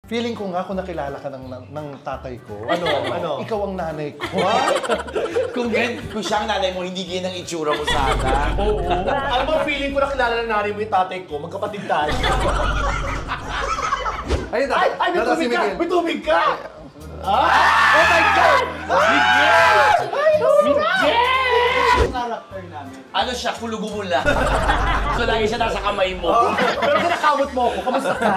Feeling ko nga kung nakilala ka ng tatay ko. Ano? Ikaw ang nanay ko. Kung siya ang nanay mo, hindi ganyan ang itsura mo sana. Oo. Alam mo, feeling ko nakilala na nanay mo yung tatay ko. Magkapatid tayo. Ay, may tubig ka! May tubig ka! Oh my God! Miguel! Yung character namin. Ano siya, kulugumula. So lagi siya nasa kamay mo. Pero kinakamot mo ako, kamusta ka?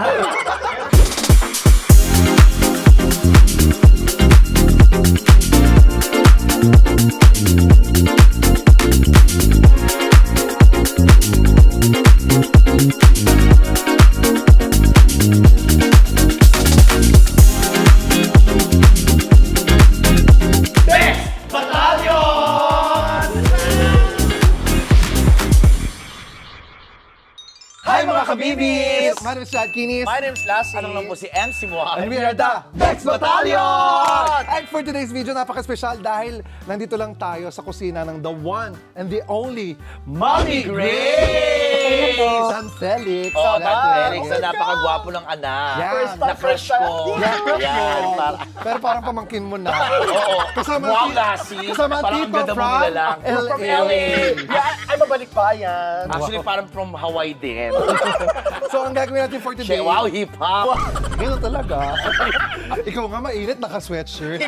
Kabibis! My name is Chad Kinis. My name's Lassie. Ano lang po si MC mo? And we are the Bex Battalion! And for today's video, napaka-special dahil nandito lang tayo sa kusina ng the one and the only Mommy Grace! San Felix. Oh, Yan. Felix, na napakagwapo ng anak. Yan. Na-crush ko. Yan. Pero parang pamangkin mo na. Oo. Kasama Wow, si- Lassie. kasama Parang tito ang ganda mo from nilalang. LA. Ay, mabalik pa yan. Actually, parang from Hawaii din. So, ang gagawin natin for today, Wow, hip-hop. ganun talaga. Ikaw nga mainit, naka-sweatshirt.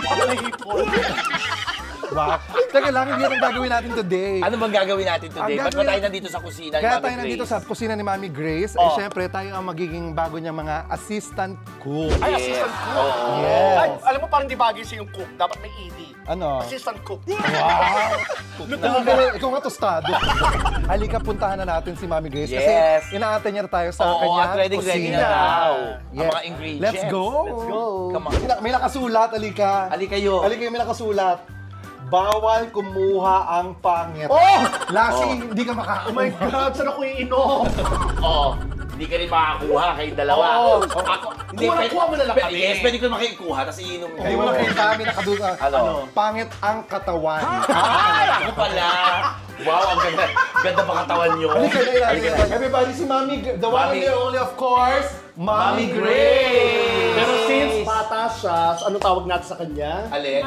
Wow. Teka lang, hindi yan ang gagawin natin today. Ano bang gagawin natin today? Ba't ba tayo nandito sa kusina ni Kaya Mami tayo nandito Grace? sa kusina ni Mami Grace. Eh, syempre, tayo ang magiging bago niya mga assistant cook. Ay, assistant cook. Oo. Yes. Ay, alam mo, parang di bagay sa yung cook. Dapat may ED. Ano? Assistant cook. Wow! Ikaw nga tostado. Halika, puntahan na natin si Mami Grace. Yes. Kasi inaantay niya tayo sa Oo, kanya at ready kusina. na daw. Ang Yes. mga ingredients. Let's go! Let's go. Come on. May nakasulat, halika. Halika kayo. Halika, may nakasulat. Bawal kumuha ang pangit. Oh! Lassie, hindi ka Oh my makakakuha. God, saan ako iinom? Oo. Hindi ka rin makakakuha kayong dalawa. Oo. Ako, Kuha mo na lang kami. Yes, pwede ko makikuha, tapos iinom ko. Hindi mo lang kayo kami nakaduga. Ano? Pangit ang katawan. Ay, ako pala. Wow, ang ganda. Ganda ba katawan nyo? Halika na ilalim. Halika na. Everybody, si Mami, the one and Mami. the only, of course, Mami Grace. Pero since bata siya, ano tawag natin sa kanya? Alin?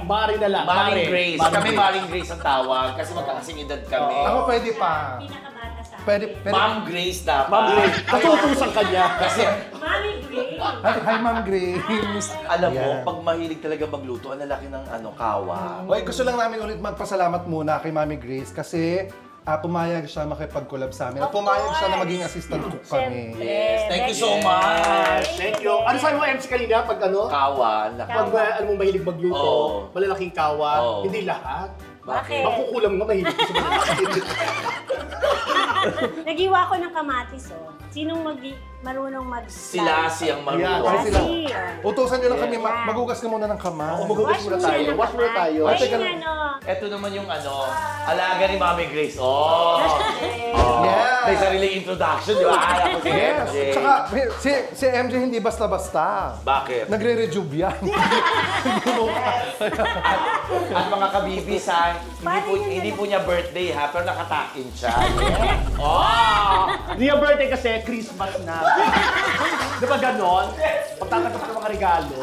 Mari na lang. Maring Grace. Maring Kami Maring Grace ang tawag kasi magkakasing edad kami. Ako pwede pa. Pinakabata sa akin. Pwede. Ma'am Grace dapat. Ma'am Grace. Katutusan kanya. Kasi Mami Grace. Hi, Ma'am Grace. alam mo, Yeah. pag mahilig talaga magluto, ang lalaki ng kawa. Okay, gusto lang namin ulit magpasalamat muna kay Mami Grace kasi pumayag siya makipag-collab sa amin. At Of pumayag siya na course. maging assistant cook kami. Siyempre. Yes, thank you so much. Thank you. Ano sabi mo, MC, kanina? Pag ano? Kawa, ang laki. Pag alam mo mahilig magluto, Oo. malalaking kawa, Oo. hindi lahat. Bakit? Makukulam nga mahilig ko sa malalaki. Naghiwa ko ng kamatis, oh. Sinong marunong mag Sila siyang Yan, marunong. Ay, sila. Lassie. Utusan nyo lang kami, Yeah. magugas ka muna ng kamay. Oo, magugas muna tayo. Wash muna tayo. Ay, Ay, teka yung lang. ano. Ito naman yung alaga ni Mami Grace. Oh! Yeah. May sariling introduction, di ba? Akala ko si Yes. MJ. Tsaka, si MJ hindi basta-basta. Bakit? Nagre-rejuve yan. At mga kabibis ha, hindi po niya birthday ha, pero nakatakin siya. Yeah. Oh! Hindi yung birthday kasi, Christmas na. Di ba ganon? Pagtatanggap ka ng mga regalo.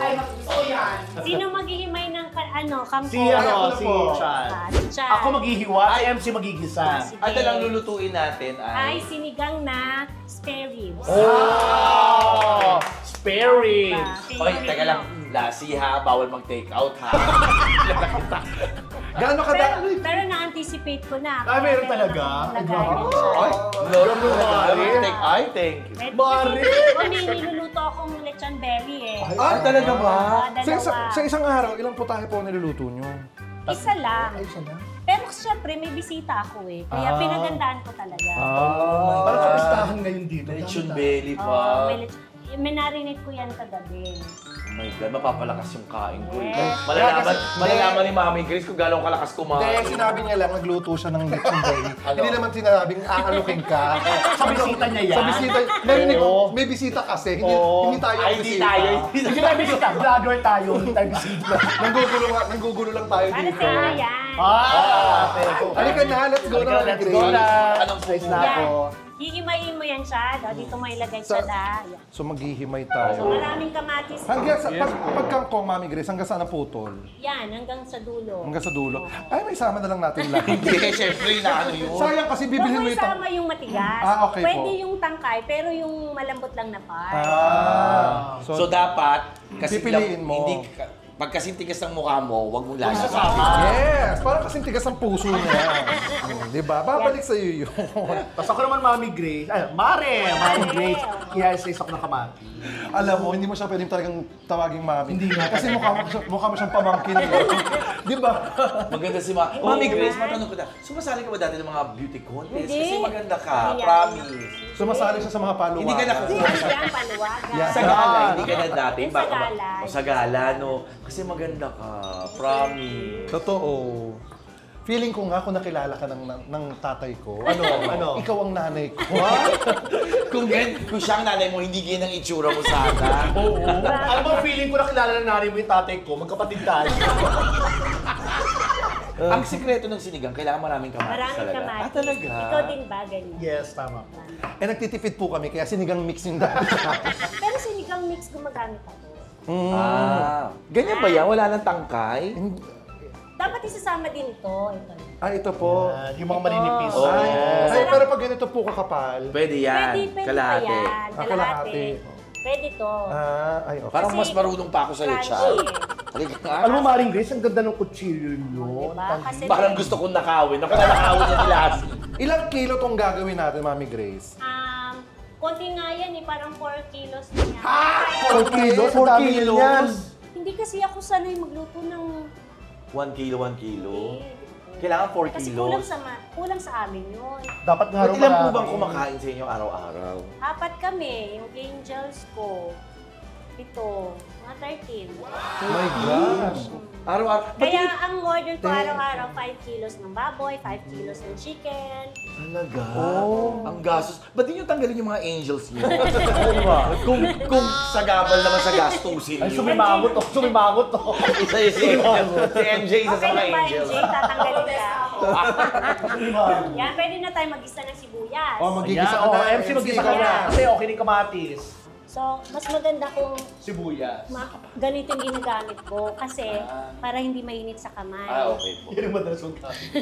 Sino maghihimay ng kangkong? Si ano, Ako si na po. Chan. Chan. Ako maghihiwa, si MC magigisa. Sige. At lang lulutuin natin Ay, ay... sinigang na spare ribs. Oh! Spare ribs. Oy, teka lang. Lassie ha, bawal mag-take out ha. Gaano ka Pero na-anticipate ko na. Ay, meron talaga? Lagayan siya. Ay, no, Mari. thank you. Mari. Kasi may niluluto akong lechon belly eh. Ay, talaga ba? Dalawa. Sa isang araw, ilang putahe po ang niluluto nyo? Isa lang. Ay, isa lang. Pero syempre, may bisita ako eh. Kaya pinagandaan ko talaga. Parang kapistahan ngayon dito. Lechon belly Oo, pa. may narinig ko yan kagabi. Oh my God, mapapalakas yung kain ko. Yes. Malalaman ni Mami Grace kung gano'ng kalakas kumain. Hindi, sinabi niya lang, nagluto siya ng lechon belly. Ano? Hindi naman sinabing aanukin ka. Sa bisita niya yan. Sa bisita, narinig ko, Oo. may bisita kasi, hindi, Oo. hindi tayo Ay, ang hindi bisita. tayo. Hindi tayo bisita. Vlogger tayo. Hindi tayo bisita. Nanggugulo lang tayo Ano dito. sa yan? Ah! Halika na, let's go na, Let's Grace. go na. Anong Size na Yan. ako. Hihimayin mo yan siya. Dito mo ilagay siya na. Yan. So maghihimay So tayo. maraming kamatis. Hanggang sa pagkangkong, Mami Grace, hanggang saan ang putol? Yan, hanggang sa dulo. Hanggang sa dulo. Ay, may sama na lang natin lahat. Hindi, syempre, inaano yun. Sayang kasi Huwag bibilhin mo mo yung... isama yung matigas. Okay Pwede po. yung tangkay, pero yung malambot lang na part. So, dapat, kasi Pipiliin mo. Hindi, pag kasing tigas ng mukha mo, huwag mong lalagyan. Yes! Parang kasing tigas ang puso niya. Di ba? Babalik sa iyo yun. Tapos ako naman, Mami Grace. Ay, Mami Grace. Kaya isa ako na kamati. Alam mo, hindi mo siya pwedeng talagang tawaging mami. Hindi nga. Kasi mukha mo siyang pamangkin. Di ba? Maganda si Mami Grace, matanong ko na, sumasali ka ba dati ng mga beauty contest? Hindi. Kasi maganda ka, Hindi yan. promise. Sumasali siya sa mga paluwagan. Hindi ka nakukuha sa... Yan, paluwagan. Yan. Sa gala, hindi ka na dati. Sa gala. Sa gala, no? Kasi maganda ka, promise. Totoo. Feeling ko nga kung nakilala ka ng tatay ko. Ano? Ikaw ang nanay ko. Kung siya ang nanay mo, hindi ganyan ang itsura mo sana. Oo. Alam mo, feeling ko nakilala na nanay mo yung tatay ko. Magkapatid tayo. Ang sikreto ng sinigang, kailangan maraming kamatis Maraming talaga. kamatis. Ah, talaga? Ikaw din ba, ganyan? Yes, tama. Eh, nagtitipid po kami, kaya sinigang mix yung dati. Pero sinigang mix gumagamit ako. Ah, ganyan ba yan? Wala nang tangkay? Dapat isasama din ito. Ito. Ay, ito po. Yan, yung mga maninipis. Oh. Ay, Yes. ay, pero pag ganito po kakapal. Pwede yan. Pwede Kalahati. pa yan. Ah, kalahati. Kalahati. Pwede to. Ay, okay. Parang Kasi mas marunong pa ako sa'yo, crunchy Chad. eh. Halika nga. Alam mo, Maring Grace, ang ganda ng kutsilyo nyo. Diba? Kasi Parang gusto kong nakawin. Ako na nakawin niya nila. Ilang kilo tong gagawin natin, Mami Grace? konti nga yan eh. Parang 4 kilos na yan. 4 kilos? Ang dami yan. Hindi kasi ako sanay magluto ng... 1 kilo, 1 kilo. Eh, Kailangan 4 kasi kilos. kulang sa amin yun. Dapat nga Ba't rin ilan po marami. bang kumakain sa inyo araw-araw? 4 kami, yung angels ko. 7, mga 13. Oh my gosh. Araw-araw? Ba't Kaya hindi- ang order ko araw-araw, 5 kilos ng baboy, 5 kilos ng chicken. Talaga? Ang gastos. Ba't di nyo tanggalin yung mga angels nyo? kung sagabal naman sa gastusin Ay, nyo. sumimangot to. Sumimangot to. Isa yung si Angel. Si MJ, isa sa Okay mga lang ba, angels. MJ? Tatanggalin ka. Yan, pwede na tayo mag-isa ng sibuyas. Oh, magigisa ka Ayan, na. MC, mag-isa ka na. Kasi okay ni kamatis. So, mas maganda kung Sibuyas. ganito yung ginagamit ko kasi para hindi mainit sa kamay. Ah, okay po. Yan ang madalas mong gamit.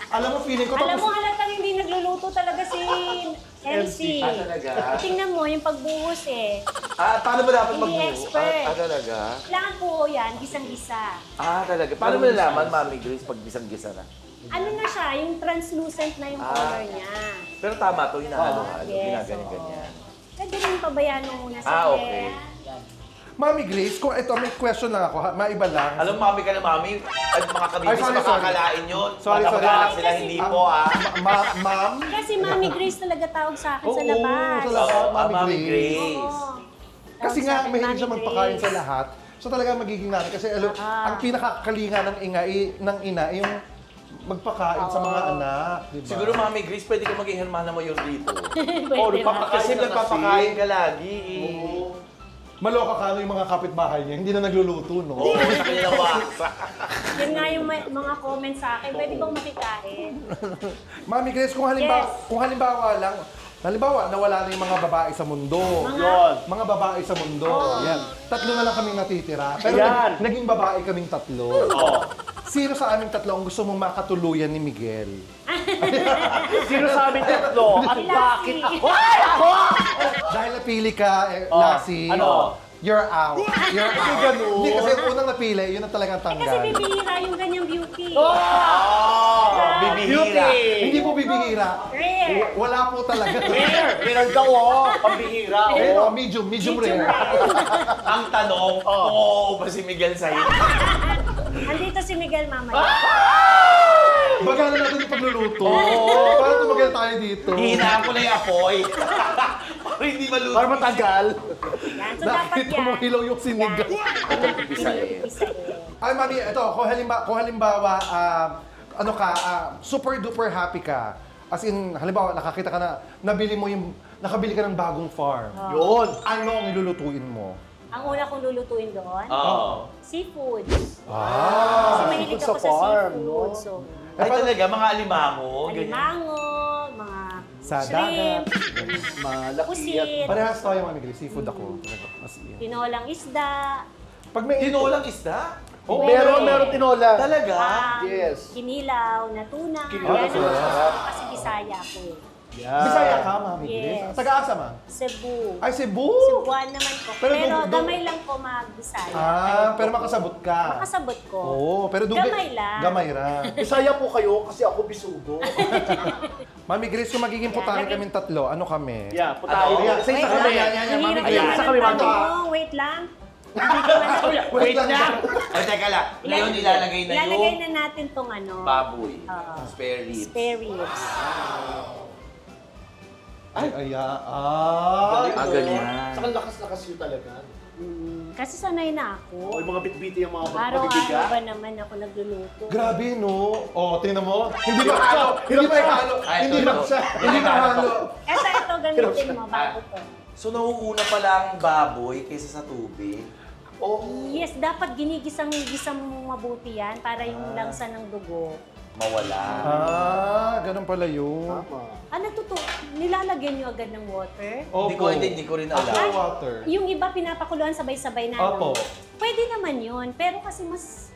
Alam mo, feeling ko Alam mo, tapos... halatang hindi nagluluto talaga si MC. Ah, talaga? Tingnan mo, yung pagbuhos eh. Ah, paano ba dapat Hindi magbuo? expert. Ah, talaga? Kailangan po yan, gisang-gisa. Ah, talaga. Paano mo nalaman, Mami Grace, pag gisang-gisa na? Ano na siya, yung translucent na yung color niya. Pero tama to, hinahalo-halo. Yes, Ginaganyan-ganyan. Pwede rin pabayaan mo muna sa Ah, okay. Mami Grace, kung ito, may question lang ako, maiba lang. Alam, Mami ka na, Mami. At mga Ay, kabibis, sorry, makakalain yun. Sorry, Baka sorry. mag-alak sila, Kasi- hindi po, ah. Ma'am? Kasi Mami Grace talaga tawag sa akin sa Oo, labas. talaga. Oo, Mami Mami Grace. Grace. Oo. Kasi Tawag sa nga, akin, mahilig Mami siya magpakain Grace. sa lahat. So talaga magiging nanay. Kasi ang pinakakalinga ng ina, yung magpakain sa mga anak. Diba? Siguro, Mami Grace, pwede ka maging hermana mo yun dito. Pwede ba? Kasi nagpapakain ka lagi. Maloka ka yung mga kapitbahay niya, hindi na nagluluto, no? Oo, sa kanya ng waksa. Yun nga yung mga comments sa akin, pwede bang makikain? Mami Grace, kung halimbawa lang, nawala na yung mga babae sa mundo. Yun. Mga babae sa mundo. Yan. 3 na lang kaming natitira. Pero Yan. naging babae kaming 3. Sino sa aming 3 ang gusto mong makatuluyan ni Miguel? Sino sa amin tatlo? At bakit ako? Ay, ako! Dahil napili ka, Lassie. ano? You're out. You're out. ganun. Hindi, kasi yung unang napili, yun ang talagang Kasi tanggal. bibihira yung ganyang beauty. Oh, bibihira. Hindi po bibihira. Rare. Wala po talaga. Rare! Meron daw, oh. Pambihira, oh. Pero medium rare. Ang tanong, oo ba si Miguel sa'yo? Andito si Miguel mamaya. Bagala natin yung pagluluto. Para tumagal tayo dito. Hihinaan ko na yung apoy. Para hindi maluto. Para matagal. Yan, so dapat Nakita yan. mo hilaw yung sinigang. Pisahin. Ay, Mami, ito, kung halimbawa, super duper happy ka. As in, halimbawa, nakakita ka na, nakabili ka ng bagong farm. Yun. Ano ang ilulutuin mo? Ang una kong lulutuin doon, Oo. seafood. Kasi mahilig Seafood ako sa sa farm, seafood. no? So, Ay talaga, mga alimango. ganyan. alimango, mga Sa shrimp, Malaki pusit, Parehas tayo, Mami Grace. Seafood ako. Mas yan. tinolang isda, Pag may Tinolang isda? Oh, Meron tinola. Talaga? Yes. kinilaw na tuna. Kinilaw Yan na tuna. ang kasi Bisaya ko eh. Bisaya ka, Mami Grace. Yes. Taga-asa, Ma'am? Cebu. Ay, Cebu! Cebuan naman ko. Pero Pero, do- gamay lang ko mag-Bisaya. Pero makasabot ka. Makasabot ko. Oo, pero Gamay lang. Gamay ra. Bisaya po kayo kasi ako bisugo. Mami Grace, kung magiging putahe kaming tatlo, ano kami? Yeah, putahe. Ano? Yeah, Wait sa kami. lang. yan, Ang Mami hirap Grace. naman Sa ang kami, Mami. tanong mo. Wait lang. Hindi ko man- Wait na. Ay, teka lang. Ngayon ilalagay na Ilalagay yung na natin tong ano. baboy. Oo. Spare ribs. Spare ribs. Ay, ganyan. Saka lakas-lakas yun talaga. Kasi sanay na O, ako. yung mga bitbiti yung mga Araw-araw pabibiga. ba naman ako nagluluto? Grabe, no? Oh, tingnan mo. Hindi ba halo? Hindi ba halo? Ay, Hindi ba ito. Hindi ba halo? Ito, gamitin mo bago to. So nauuna pala ang baboy kaysa sa tubig. Yes, dapat ginigisang mo mabuti yan para yung langsa ng dugo. Mawala. Ganun pala yun. Nilalagyan nyo agad ng water? Hindi ko rin alam. Aqua water. Yung iba pinapakuluan sabay-sabay na, Opo. Pwede naman yun, pero kasi mas,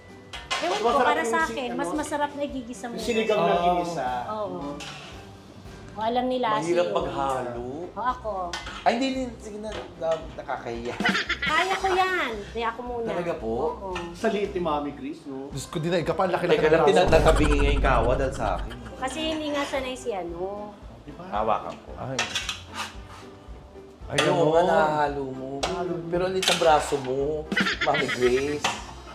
ewan Mas ko, masarap para yung sa akin, ano? mas masarap na igigisa mo. Yung sinigang na ginisa. Oo. O, alam nila Mahirap yun. maghalo. O, ako. Ay, hindi. Sige na. Nakakahiya. Kaya ko yan. Kaya ako muna. Talaga po? Oo. Sa liit ni Mami Chris, no? Diyos ko, dinay ka pa. Laki-laki Teka lang, ng braso. natabingi nga yung kawa dahil sa akin. Kasi hindi nga sanay si ano. Hawakan ko. Ay. Ay, Ay, oo nga, ganun. nahahalo mo. Pero ang liit ang braso mo, Mami Grace.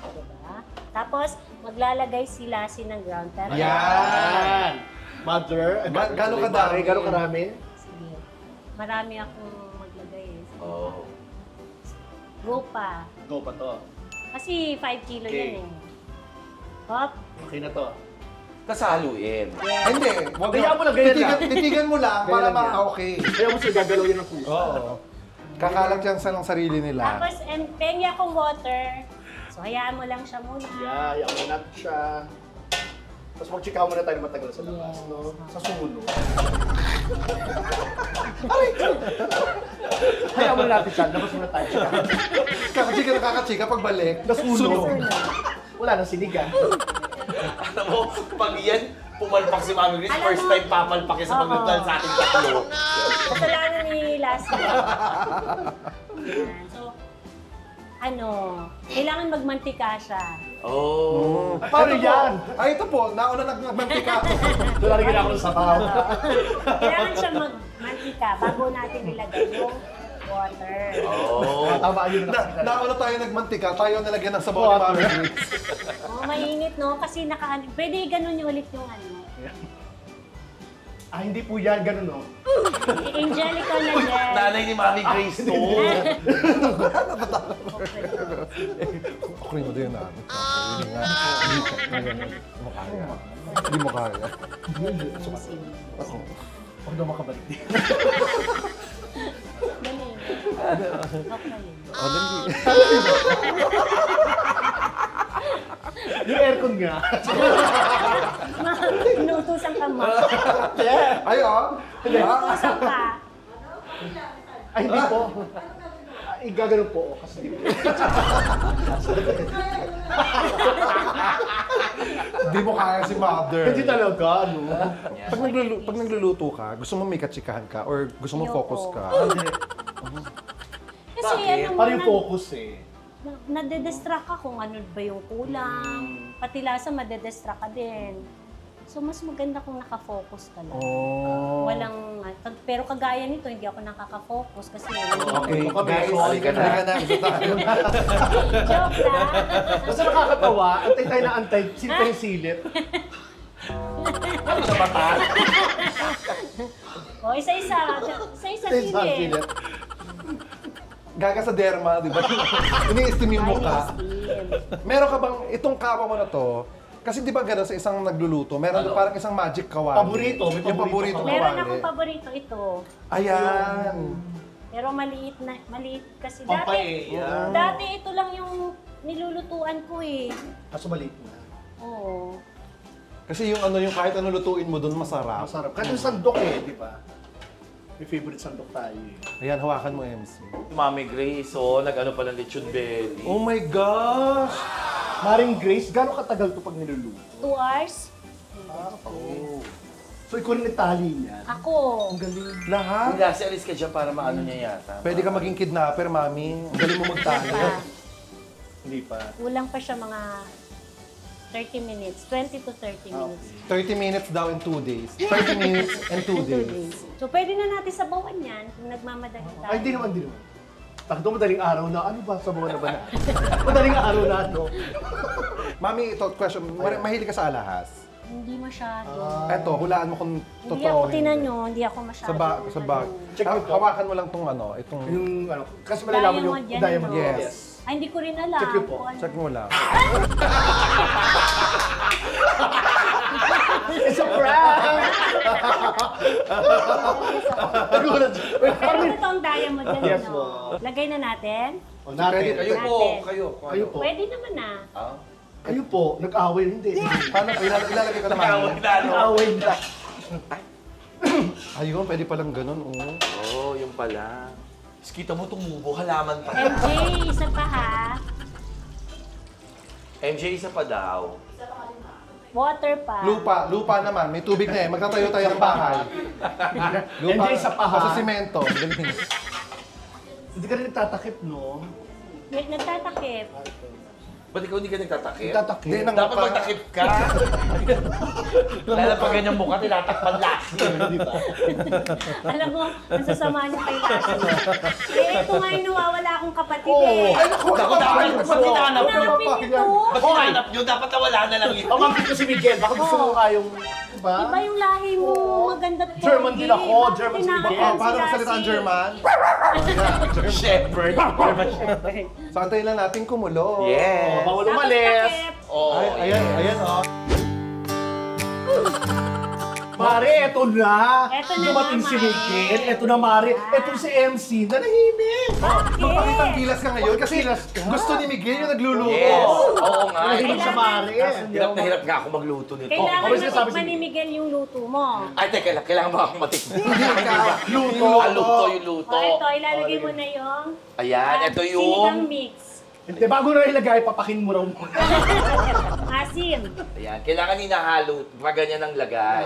Diba? Tapos, maglalagay sila ng ground pepper. Yan! Mother. Gano'ng kadami? Gano'ng karami? Sige. Marami akong maglagay eh. Oh. Go pa. Go pa to. Kasi 5 kilo Okay. yan eh. Hop. Okay na to. Kasaluin. Hindi. Wag Kaya mo lang, ganyan lang. Titigan mo lang Ganyan para lang yan. okay. Kaya mo siya gagalaw yan ng puso. Oo. Kakalat yan sa ng sarili nila. Tapos, pengi akong water. So, hayaan mo lang siya muna. Yeah, yaman mo natin siya. Tapos mag-chikaw muna tayo matagal sa labas, Yes. no? Sa sulo. Hayaan muna natin siya. Labas muna tayo. Kakachika na kakachika, pagbalik. Nasunog. Wala nang sinigang. Alam mo, pag yan, pumalpak si Mami Grace, Alam first mo- time papalpak yan sa pagdadal sa ating tatlo. Kasalanan ni Lassie. Yan. So, kailangan magmantika siya. Oh. Paano yan? Ay, ito po. Nauna nagmantika. Lalagyan ako ng sabaw. Kailangan siya magmantika bago natin ilagay yung water. Oh. Tama yun na. Nauna tayo nagmantika, tayo nalagyan ng sabaw ni Water. Mami Grace. Oh, mainit, no? Kasi pwede ganun yung ulit yung ano. Hindi po yan, ganun, no? Angelica na yan. Nanay ni Mami Grace to. Okay mo din namin. Hindi nga. Hindi mo kaya. Hindi mo kaya. Ako. Huwag daw makabalik din. Galing. Okay. Oh, dali. Yung aircon nga. Inuutusan ka mo. Ay, oh. Inuutusan ka. Ay, hindi po. Ay, gagano'n po. Kasi di po. Hindi mo kaya si Mother. Hindi talaga, no? Pag nagluluto ka, gusto mo may katsikahan ka or gusto mo Ayoko. focus ka? Kasi Bakit? ano, Parang yung focus eh. nade-distract ka kung ano ba yung kulang. Pati lasa, madedistract ka din. So, mas maganda kung nakafocus ka lang. Oh. Walang, pero kagaya nito, hindi ako nakaka-focus kasi Okay, Kami, guys. sorry ka na. Halika na. Gusto tayo. joke lang. Basta nakakatawa, antay tayo na antay, sino pa yung silip? Sa mata. O, isa-isa. Isa-isa Silip. sili. Gaga sa derma, di ba? Ini-esteem yung mukha. Steam. Meron ka bang, itong kapa mo na to, kasi di ba gano'n sa isang nagluluto, meron Ano? parang isang magic kawali. Paborito, may Yung paborito paborito ka. Meron kawali. akong paborito ito. Ayan. Pero maliit kasi Pampay, yan. dati ito lang yung nilulutuan ko eh. Kaso maliit na. Oo. Kasi yung ano, yung kahit ano lutuin mo doon, masarap. Masarap. Kasi yung sandok eh, di ba? May favorite sandok tayo eh. Ayan, hawakan mo, MC. Mami Grace, nag-ano pa ng lechon belly. Oh my gosh! Maring Grace, gano'ng katagal to pag niluluto? 2 hours? So ikaw rin nagtali niyan. Ako. Ang galing. Lahat? Hindi, si alis ka dyan para maano niya yata. Pwede ka maging kidnapper, mami. Ang galing mo Hindi magtayo. pa. Hindi pa. Kulang pa siya mga 30 minutes. 20 to 30 minutes. 30 minutes daw in 2 days. 30 minutes and 2 2 days. days. So pwede na natin sabawan yan kung nagmamadali tayo. Ay, di naman. Takdo madaling araw na. Ano ba? Sabaw na ba na? Madaling araw na, no? Mami, ito, question. Mahilig ka sa alahas? Hindi masyado. Eto, hulaan mo kung totoo. Hindi ako hindi. tinan nyo, hindi ako masyado. Sa bag. Check mo po. Hawakan mo lang tong ano, itong... Yung ano, kasi malalaman yung Diamond yan, diamond. ano? Yes. Ay, hindi ko rin alam. Check yun po. kung ano. Check mo lang. It's a prank! Nagulat siya. Pero totoong diamond yan, Yes, no? po. Lagay na natin. O, natin. Kayo po, Natin. kayo. Kayo po. Pwede naman na. Kayo po. Nag-away. Hindi. Paano? Ilalagay ko naman. Nag-away na. Ayun, pwede palang ganun, oh. Oo, yung pala. Tapos kita mo tumubo, halaman pa. MJ, isa pa ha. MJ, isa pa daw. Water pa. Lupa naman. May tubig na eh. Magtatayo-tayo ang bahay. MJ, isa pa, ha? Sa simento. Galing. Hindi ka rin nagtatakip, no? Nagtatakip. Ba't ikaw hindi ka nagtatakip? Nagtatakip. Hindi, nang- Dapat magtakip ka. Lalo pag ganyang mukha, tinatakpan last. Di ba? Alam mo, nasasama niya kay Lati. Eh, ito nga yung nawawala akong kapatid Oo. eh. Ay, naku! Naku, dapat ba't hinanap nyo? Hanapin niyo to. Ba't hinanap nyo? Dapat nawala na lang yun. Pamangkin ko si Miguel. Baka gusto mo nga yung... Diba? Iba yung lahi mo, maganda to. German din ako, Bakit German si tinakot Miguel. yan Oh, paano si magsalita ang Lassie? German? Shepherd. So, antayin lang natin kumulo. Yes. Bawal Tapos umalis. takip. Oh, Ay, ayan, oh. Mare, eto na. Eto na Dumating nga, si Mare. Miguel. Eto na, Mare. Eto si MC. Nanahimik. Magpakitang Bakit? gilas ka ngayon kasi gusto ni Miguel yung nagluluto. Yes. Oo nga. Nanahimik siya, Mare. Hirap na hirap nga ako magluto nito. Kailangan Oh, sinasabi matikman si- ni Miguel yung luto mo. Ay, teka lang. Kailangan ba akong matikman? Luto. Luto yung luto. O, ito, ilalagay mo na yung Ayan, ito sinigang yung... mix. Hindi, bago na ilagay, papakin mo raw muna. Asim. Ayan, kailangan hinahalo. Pag ganyan ang lagay.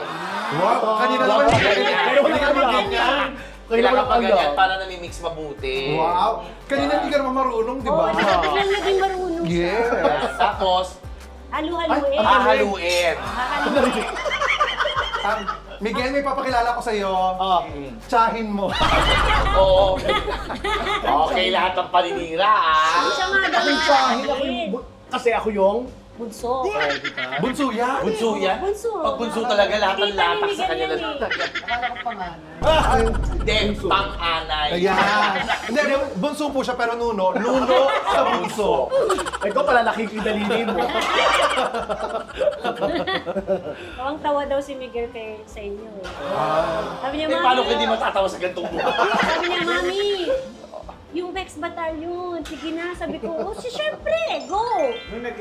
Wow, kanina naman. Pero wala ka ganyan. Kailangan pag ganyan para namimix mabuti. Wow. Kanina hindi ka naman marunong, di Oo, ba? di ba biglang naging marunong siya? Yes. Tapos, Halu-haluin. hahaluin. Hahaluin. Miguel, may papakilala ko sa'yo. Ah. Tsahin mo. Oo. Okay, lahat ng paninira, Siya nga daw Ako yung tsahin, ako yung... Kasi ako yung... bunso. Bunso yan. Bunso yan? Bunso. Pag bunso talaga, lahat ng Tita ni latak sa Miguel kanya yan na eh. Hindi, pang-anay. Ayan. Hindi, bunso po siya pero nuno. Nuno sa bunso. Ikaw pala nakikidalinin mo. Tawang-tawa daw si Miguel kay sa inyo eh. Sabi niya, Eh, Mami. paano kung hindi matatawa sa gantong buhay? Sabi niya, Mami. Yung Vex Battalion, sige na. Sabi ko, oh, syempre, go!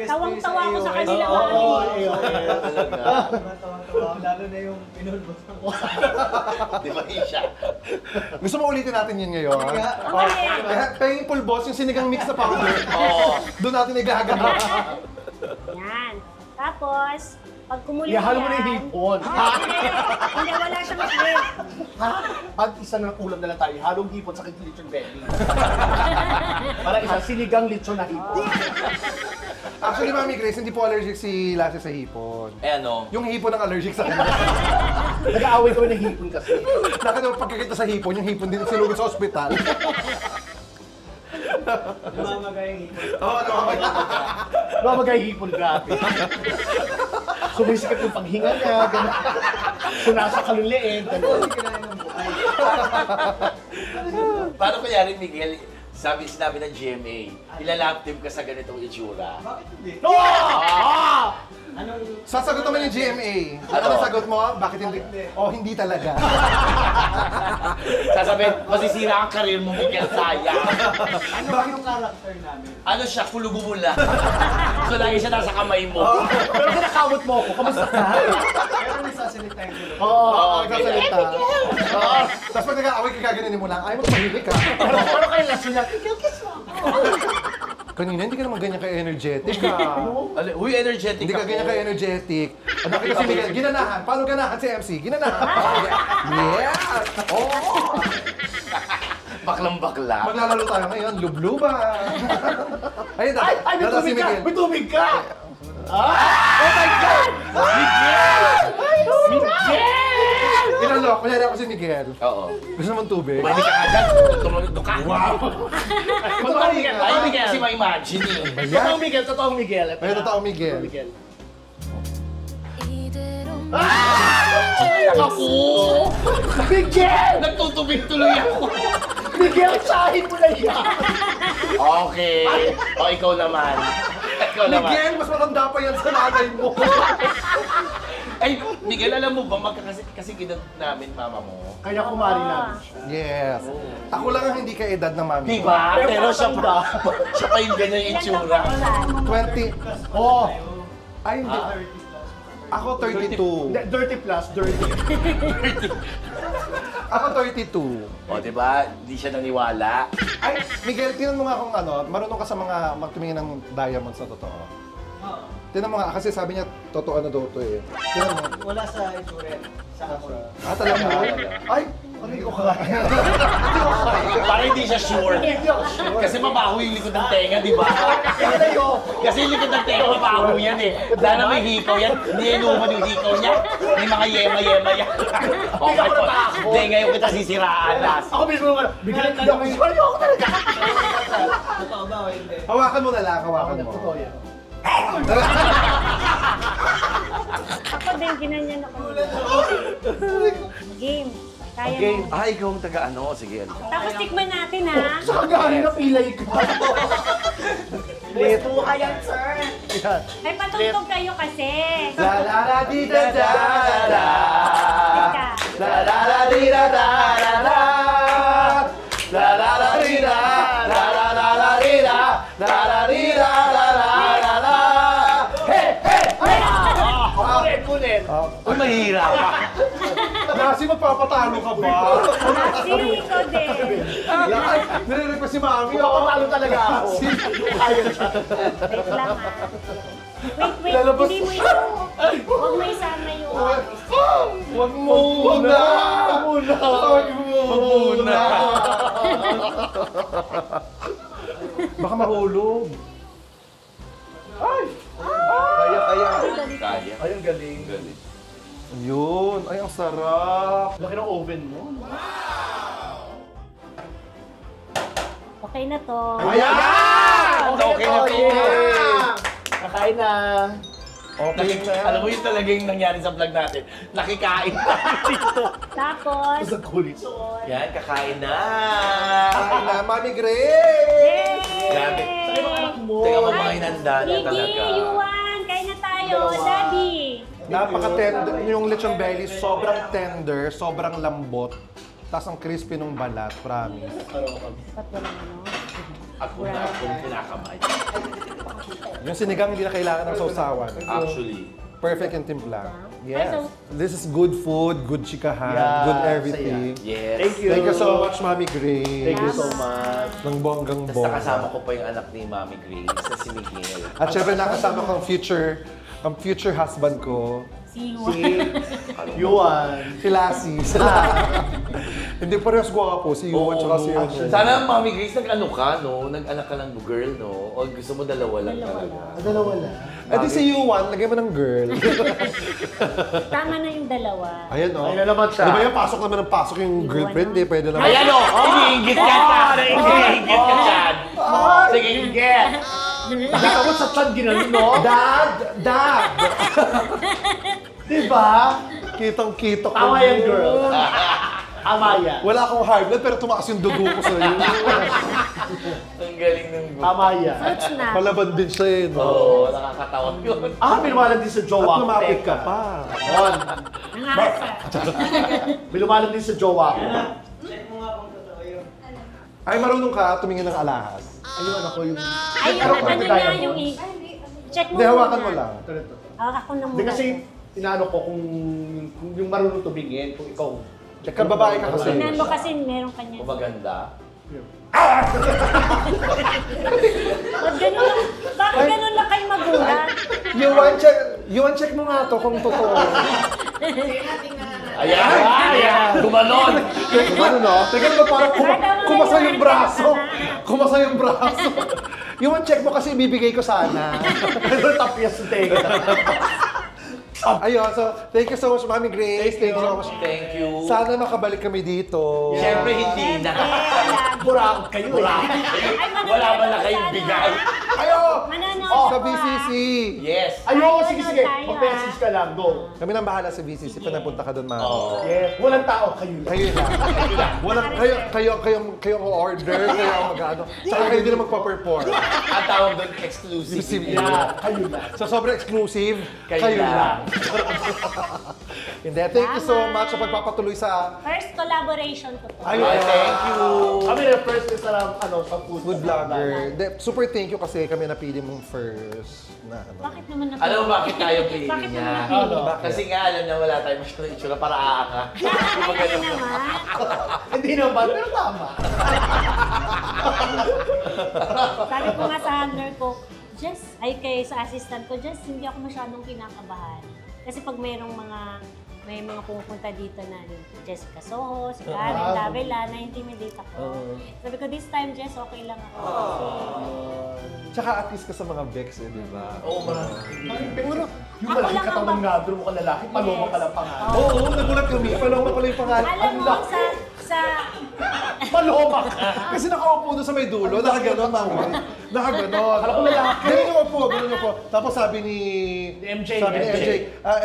Tawang-tawa ako sa kanila, Mami. Lalo na yung pinulbos ng Di ba siya? Gusto mo ulitin natin yun ngayon? Okay. Painful boss, yung sinigang mix na powder. Oo. Doon natin igagamit. Yan. Tapos, pag kumulo Ihalo mo na yung hipon. Hindi, wala siyang clip. At isa na ulam na lang tayo. Halong hipon sa lechon belly. Para isang sinigang lechon na hipon. Actually, Mami Grace, hindi po allergic si Lassie sa hipon. Eh ano? Yung hipon ang allergic sa kanya. Nag-aaway kami ng hipon kasi. Nakita mo pagkakita sa hipon, yung hipon din sinugod sa ospital. Mamagay. Oo, Mga mag-hipon, grabe. Sumisikat yung paghinga niya, gano'n. Sunasa kaluliin, gano'n. Kinain ng buhay. Paano kaya rin, Miguel, sinabi ng GMA, ilalab team ka sa ganitong itsura. Bakit hindi? Anong... Sasagot naman yung GMA. Ano Ano? sagot mo? Bakit hindi? Oh, hindi talaga. Sasabihin, masisira ang karir mo, Miguel Sayang. Anong character namin? Ano siya, kulubumula. So lagi siya nasa kamay mo. Pero kinakamot mo ako, kamusta ka? Pero nagsasalita yung gulo. Oo, okay. nagsasalita. Oo. Tapos pag nag-aaway ka, gaganin mo lang. Ayaw mo tumahimik ka. Pero kayo lasyon na, kill-kiss mo. Kanina, hindi ka naman ganyan ka-energetic ka. Uy, energetic Hindi ka ako. ganyan ka-energetic. Ang nakita si Miguel, ginanahan. Paano ganahan si MC? Ginanahan. Yeah! Oh! Baklang-bakla. Maglalaro tayo ngayon, lubluba. Ayun, Ay, may dada si tubig ka! Miguel. May tubig ka! Inalok, kunyari ako si Miguel. Oo. Gusto naman tubig? Kumain ka agad. Tumunod ka. Wow! Totoong Miguel. Ay, hindi kasi ma-imagine eh. Totoong Miguel, totoong Miguel. May totoo Miguel. Miguel. Ay, ako! Miguel! Nagtutubig tuloy ako. Miguel, sahin mo na yan! Okay. O, ikaw naman. Ikaw naman. Miguel, mas matanda pa yan sa nanay mo. Ay, Miguel, alam mo ba, kasi edad namin mama mo. Kaya kumari namin siya. Yes. Ako lang ang hindi ka-edad ng mami. ko. Diba? Pero Pero siya matanda. pa, siya pa yung ganyan yung itsura. 20. Oh! Ay, hindi. Ako 32. Dirty plus, dirty. Ako 32. O, diba? Hindi siya naniwala. Ay, Miguel, tinan mo nga kung ano, marunong ka sa mga magtumingin ng diamonds na totoo. Oo. Tinan mo nga, kasi sabi niya, totoo na daw to eh. Tinan mo. Wala sa insurance. Sa ako. Ah, talaga? Ay, hindi ko kaya. Para hindi siya sure. Kasi mabaho yung likod ng tenga, di ba? Kasi yung likod ng tenga, mabaho yan eh. Dahil na may hikaw yan, hindi inuman yung hikaw niya. May mga yema-yema yan. Okay po. Hindi, ngayon kita sisiraan, Las. Ako mismo naman, Miguel, hindi ako sorry ako talaga. Totoo ba o hindi? Hawakan mo na lang, hawakan mo. Totoo yan. Ako din, ginanyan ako. Game. Kaya Game. mo. Ah, ikaw ang taga-ano? Sige. Tapos tikman natin ha. Sa kagaling na pilay ka. Leto ka yan, sir. Yan. Ay, patugtog kayo kasi. La la la di da da da. Teka. La la la di da da da da. La la la di da. La la la la di da. La la di da la la la la. Hey, hey, hey! Kunin. Uy, mahirap. Nasi, magpapatalo ka ba? Kasi ikaw din. Ay, nire-request si Mami. Papatalo talaga ako. Ayaw siya. Wait lang ha. Wait, Lalabas- hindi mo ito. Huwag mo isama yung... Wag muna! Wag muna! Baka mahulog. Ay! Kaya. Kaya. Ay, ang galing. Yun. Ay, ang sarap. Laki ng oven mo. Okay na to. Ayan! Okay na to. Kakain na. Okay na. Alam mo yun talaga yung nangyari sa vlog natin. Nakikain na dito. Tapos... Sa kulit. Yan, kakain na. Kain na, Mami Grace! Grabe. Sa'yo mga anak mo. Teka mo, mga inanda na Gigi, talaga. Yuan, kain na tayo. Daddy. Napaka-tender. Yung lechon belly, sobrang tender, sobrang lambot. Tapos ang crispy nung balat, promise. Ba't walang ano? Ako na akong kinakamay. Yung sinigang hindi na kailangan ng sausawan. Actually. Perfect yung timpla. Yes. so- This is good food, good chikahan, Yeah, good everything. Yes. Thank you. Thank you so much, Mami Grace. Thank you so much. Ng bonggang Tapos nakasama bongga. ko pa yung anak ni Mami Grace na si Miguel. At syempre nakasama ko ang future husband ko, Si Yuan. Si Yuan. si Lassie. Hindi parehas gwapo, si Yuan tsaka si ano. Sana Mami Grace, nag-ano ka, no? Nag-anak ka ng girl, no? O gusto mo dalawa lang Dalawa talaga? lang. Dalawa lang. Eh di si Yuan, lagay mo ng girl. Tama na yung dalawa. Ayan o. Ayun na naman siya. Di ba yan, pasok naman ng pasok yung girlfriend eh. Pwede naman. Ayan o! Iniinggit ka dyan! Iniinggit ka dyan! Sige, inggit! Nakita mo sa chan ginanon, no? Dad! Dad! Diba? Kitang-kita ko. Tama yan, girl. Tama yan. Wala akong high blood pero tumaas yung dugo ko sa iyo. Ang galing ng group. Tama yan. Fruits na. Palaban din siya eh, no? Oo, nakakatawa yun. May lumalan din sa jowa At ko. lumapit Teka. ka pa. On. Nangasa. May lumalan din sa jowa ko. Check mo nga kung totoo yun. Ay, marunong ka tumingin ng alahas. Ayun ako yung... Ay, Pero ano kung na kaya yung mo. check mo Hindi, hawakan muna. mo lang. Ito. Ako na Hindi muna. kasi inaano ko kung yung marunong tumingin, kung ikaw. Ikaw babae ka kasi. Tingnan mo kasi meron kanya. Kung maganda. Ba't ganun lang? Bakit ganun lang kayo magulat? You want check mo nga to kung totoo. Ayan! Ayan! Gumanon! Ano no? Tingnan mo parang kumasa yung braso. Kumasa yung braso. You want check mo kasi ibibigay ko sana. Pero tapyas yung tenga. Ayun, so thank you so much, Mami Grace. Thank you so much. Thank you. Sana makabalik kami dito. Siyempre, hindi na. Burakot kayo. Burakot. Wala man na kayong bigay. Ayo! Manonood Sa ako, BCC. Yes. Ayun, sige, sige. tayo, Mag-message ka lang, go. Kami nang bahala sa BCC. Pinapunta ka doon, Mami. Oo. Yes. Walang tao, kayo lang. Kayo lang. Walang, kayo ang order, kayo ang mag-ano. Saka kayo din ang magpa-perform. Ang tawag doon, exclusive. Exclusive. Yeah, kayo lang. So sobrang exclusive, Kayo kayo lang. lang. Hindi, thank you so much sa pagpapatuloy sa First collaboration ko to. Ay, Thank you. Kami na first is sa food. food vlogger. De, super thank you kasi kami napili mong first na ano. Bakit naman napili? Alam mo bakit tayo pili Bakit niya? naman napili? Ano? Kasi nga alam niya wala tayong masyadong itsura para aaka. Ay, naman. Hindi naman, pero tama. Sabi ko nga sa handler ko, Jess, ay kay sa assistant ko, Jess, hindi ako masyadong kinakabahan. Kasi pag may mga pumupunta dito na yung Jessica Soho, si Karen Davila, na-intimidate ako. Sabi ko, this time, Jess, okay lang ako. Tsaka at least ka sa mga Vex eh, di ba? Oo, marami. Yung Ako malaking lang ang katawan nga, doon mo ka lalaki, paloma ka lang pangalan. Oo, nagulat kami. Paloma pala yung pangalan. Alam mo, sa Paloma ka! Kasi nakaupo doon sa may dulo, nakaganon, Mami. Nakaganon. Akala ko lalaki. Ganun yung upo, ganun yung upo. Tapos sabi ni MJ, sabi ni MJ.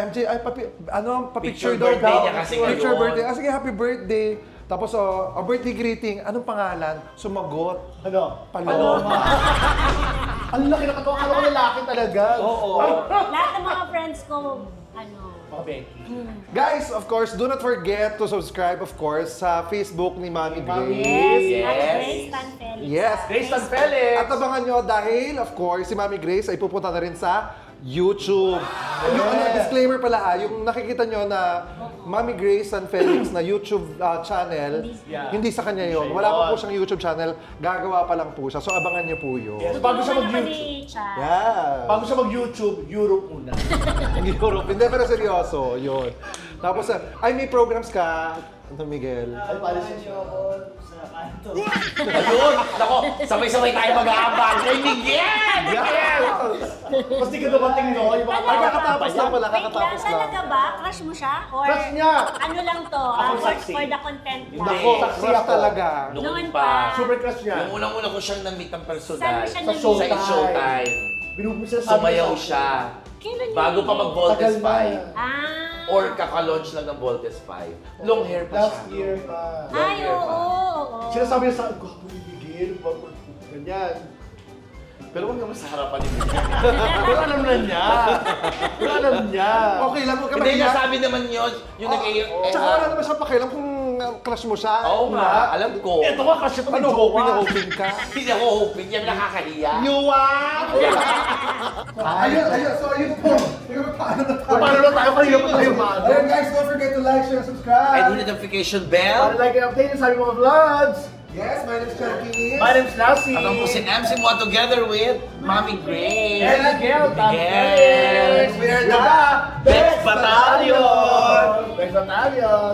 MJ, ay, pa-picture Picture daw birthday daw. niya kasi Picture ngayon. birthday. Sige, happy birthday. Tapos, birthday greeting. Anong pangalan? Sumagot. Ano? Paloma. Ang laki na katawan, akala ko lalaki talaga. Oo. lahat ng mga friends ko, ano, Mga Becky. Guys, of course, do not forget to subscribe, of course, sa Facebook ni Mami Grace. yes, at Yes. Grace Tan Felix. Yes. Grace Tan Felix! At abangan nyo dahil, of course, si Mami Grace ay pupunta na rin sa YouTube. Yung disclaimer pala, yung nakikita nyo na Mami Grace and Felix na YouTube channel, hindi sa kanya yun. Wala pa po siyang YouTube channel, gagawa pa lang po siya. So abangan nyo po yun. Yes, bago siya Tulungan ako mag-YouTube. ni Cha. Yeah. Bago siya mag-YouTube, Europe muna. Europe. Hindi, pero seryoso. Yun. Tapos, ay, may programs ka, ano, Miguel? Ay, palis Samahan niyo ako sa kanto. Ayun! Nako, sabay-sabay tayo mag-aabang kay Miguel! Mas di ka dumating, no? Yung mga Ay, kakatapos lang pala, Wait lang, kakatapos lang. talaga ba? Crush mo siya? Or Crush niya! ano lang to? Ako for, saksi. for the content lang? Hindi. Ako, saksi Crush ako. talaga. Noon Noon pa. pa. Super crush niya. Yung unang-una ko siyang na-meet ng personal. Saan mo siya Sa na-meet? Showtime. Sa Showtime. Binubisa Sumayaw siya. Kailan yun? Bago pa mag-Voltes 5. Ah. Or kaka-launch lang ng Voltes 5. Long hair pa Last siya. year pa. Ay, oo. Sinasabi niya sa akin, gwapo ni Miguel, gwapo. Ganyan. Pero huwag naman sa harapan ni Miguel. Pero alam na niya. Pero alam niya. Okay lang, huwag ka Hindi, mahiya. nasabi naman yun. Yung Tsaka wala naman siya pakialam kung crush mo siya. Oo nga, alam ko. Ito nga kasi ito may Ano, jowa. hoping na hoping ka? Hindi ako hoping. Yan nakakahiya. Ayun. So, ayun po. Paano na tayo? Paano na tayo? Kanina pa tayo maano. Ayun guys, don't forget to like, share, subscribe. And hit the notification Para bell. like and update sa aming mga vlogs. Yes, my name is Chunky. My name's Lassie. At ang po si MC Mo together with Mami Grace. And Miguel. Miguel. We are the Best Battalion. Best Battalion.